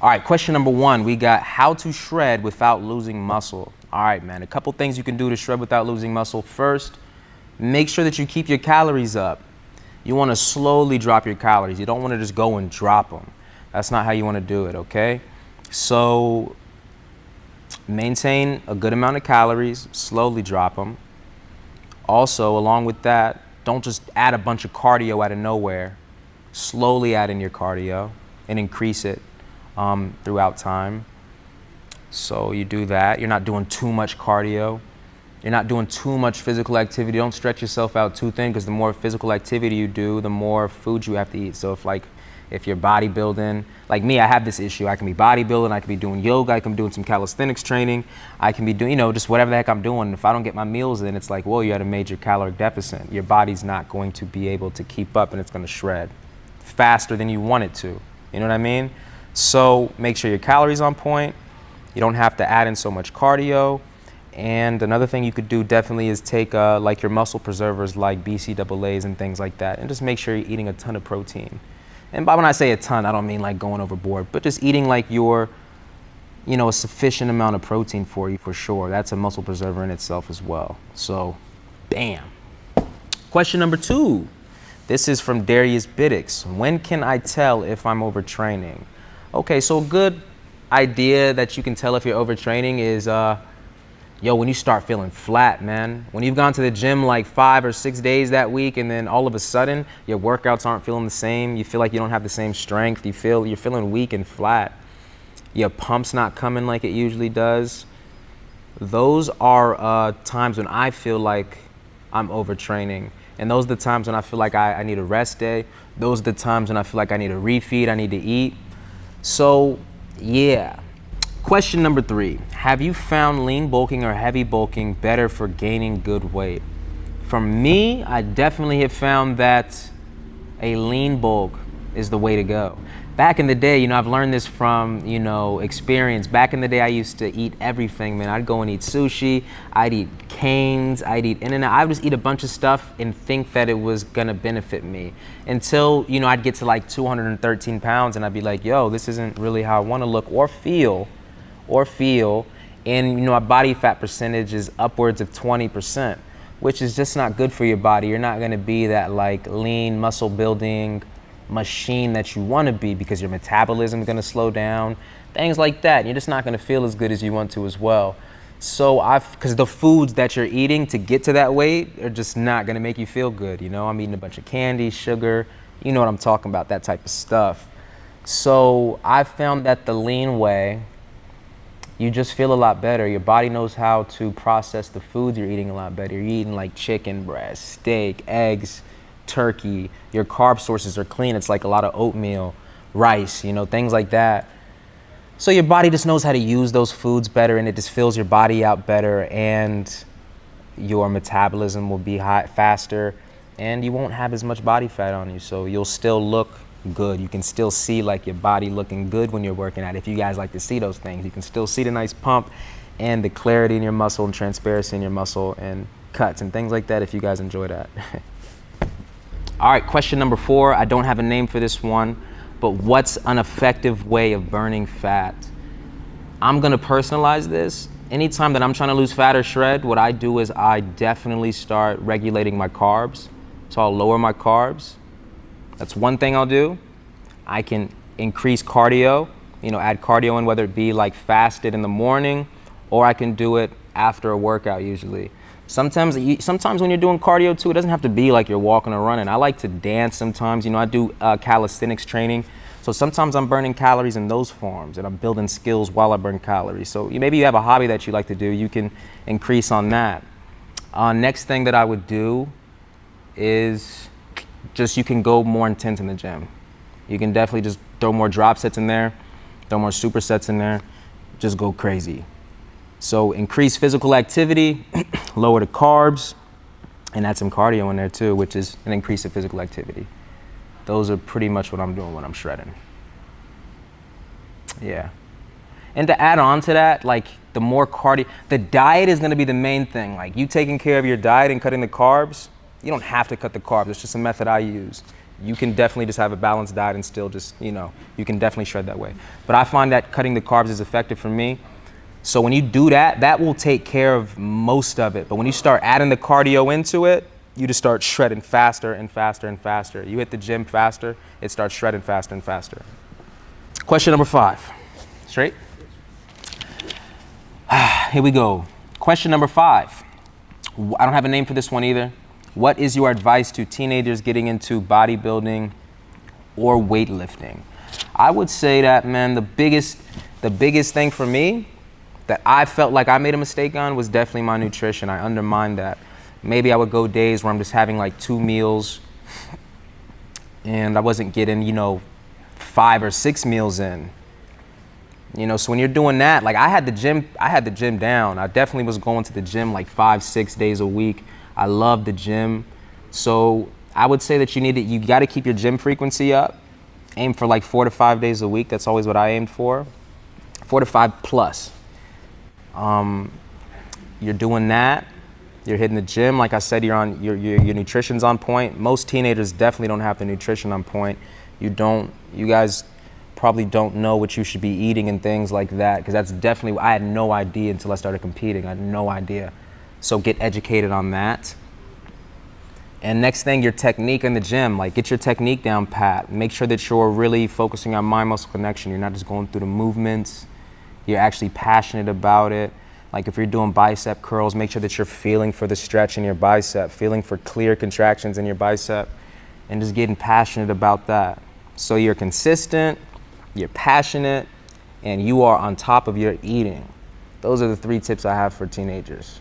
All right, question number 1, we got how to shred without losing muscle. All right, man, a couple things you can do to shred without losing muscle. First, make sure that you keep your calories up. You want to slowly drop your calories. You don't want to just go and drop them. That's not how you want to do it, okay? So maintain a good amount of calories, slowly drop them. Also, along with that, don't just add a bunch of cardio out of nowhere. Slowly add in your cardio and increase it throughout time. So you do that. You're not doing too much cardio. You're not doing too much physical activity. Don't stretch yourself out too thin, because the more physical activity you do, the more food you have to eat. So if you're bodybuilding, like me, I have this issue. I can be bodybuilding, I can be doing yoga, I can be doing some calisthenics training, I can be doing, just whatever the heck I'm doing. If I don't get my meals in, it's like, well, you're at a major caloric deficit. Your body's not going to be able to keep up, and it's going to shred faster than you want it to. You know what I mean? So make sure your calories on point. You don't have to add in so much cardio. And another thing you could do definitely is take like your muscle preservers like BCAAs and things like that, and just make sure you're eating a ton of protein. And by when I say a ton, I don't mean like going overboard, but just eating like a sufficient amount of protein for you, for sure. That's a muscle preserver in itself as well. So, bam. Question number 2. This is from Darius Biddix. When can I tell if I'm overtraining? Okay, so a good idea that you can tell if you're overtraining is, when you start feeling flat, man. When you've gone to the gym like 5 or 6 days that week, and then all of a sudden your workouts aren't feeling the same. You feel like you don't have the same strength. You're feeling weak and flat. Your pump's not coming like it usually does. Those are times when I feel like I'm overtraining. And those are the times when I feel like I need a rest day. Those are the times when I feel like I need a refeed, I need to eat. So, yeah. Question number 3, have you found lean bulking or heavy bulking better for gaining good weight? For me, I definitely have found that a lean bulk is the way to go. Back in the day, I've learned this from, experience. Back in the day, I used to eat everything, man. I'd go and eat sushi, I'd eat Cane's, I'd eat In-N-Out. I would just eat a bunch of stuff and think that it was gonna benefit me. Until, I'd get to like 213 pounds and I'd be like, yo, this isn't really how I wanna look or feel. And my body fat percentage is upwards of 20%, which is just not good for your body. You're not gonna be that like lean muscle building machine that you wanna be, because your metabolism is gonna slow down, things like that. You're just not gonna feel as good as you want to as well. So because the foods that you're eating to get to that weight are just not gonna make you feel good. I'm eating a bunch of candy, sugar, you know what I'm talking about, that type of stuff. So I found that the lean way, you just feel a lot better. Your body knows how to process the foods you're eating a lot better. You're eating like chicken breast, steak, eggs, turkey. Your carb sources are clean. It's like a lot of oatmeal, rice, things like that. So your body just knows how to use those foods better, and it just fills your body out better, and your metabolism will be faster, and you won't have as much body fat on you. So you'll still look good. You can still see like your body looking good when you're working out. If you guys like to see those things, you can still see the nice pump and the clarity in your muscle and transparency in your muscle and cuts and things like that, if you guys enjoy that. All right, question number 4. I don't have a name for this one, but what's an effective way of burning fat? I'm gonna personalize this. Anytime that I'm trying to lose fat or shred, what I do is I definitely start regulating my carbs. So I'll lower my carbs. That's one thing I'll do. I can increase cardio, add cardio in, whether it be like fasted in the morning, or I can do it after a workout usually. Sometimes when you're doing cardio too, it doesn't have to be like you're walking or running. I like to dance sometimes. I do calisthenics training. So sometimes I'm burning calories in those forms, and I'm building skills while I burn calories. So maybe you have a hobby that you like to do, you can increase on that. Next thing that I would do is you can go more intense in the gym. You can definitely just throw more drop sets in there, throw more supersets in there, just go crazy. So increase physical activity, lower the carbs, and add some cardio in there too, which is an increase in physical activity. Those are pretty much what I'm doing when I'm shredding. Yeah. And to add on to that, like the more cardio, the diet is gonna be the main thing. Like you taking care of your diet and cutting the carbs, you don't have to cut the carbs. It's just a method I use. you can definitely just have a balanced diet and still just, you know, you can definitely shred that way. But I find that cutting the carbs is effective for me. So when you do that, that will take care of most of it. But when you start adding the cardio into it, you just start shredding faster and faster and faster. You hit the gym faster, it starts shredding faster and faster. Question number 5. Straight? Here we go. Question number 5. I don't have a name for this one either. What is your advice to teenagers getting into bodybuilding or weightlifting? I would say that, man, the biggest thing for me that I felt like I made a mistake on was definitely my nutrition. I undermined that. Maybe I would go days where I'm just having like 2 meals and I wasn't getting, you know, 5 or 6 meals in. You know, so when you're doing that, like I had the gym down. I definitely was going to the gym like 5-6 days a week. I love the gym. So I would say that you got to keep your gym frequency up. Aim for like 4 to 5 days a week. That's always what I aimed for. 4 to 5 plus. You're doing that. You're hitting the gym. Like I said, your nutrition's on point. Most teenagers definitely don't have the nutrition on point. You guys probably don't know what you should be eating and things like that, because that's definitely, I had no idea until I started competing. I had no idea. So get educated on that. And next thing, your technique in the gym. Like get your technique down pat. Make sure that you're really focusing on mind-muscle connection. You're not just going through the movements. You're actually passionate about it. Like if you're doing bicep curls, make sure that you're feeling for the stretch in your bicep, feeling for clear contractions in your bicep, and just getting passionate about that. So you're consistent, you're passionate, and you are on top of your eating. Those are the 3 tips I have for teenagers.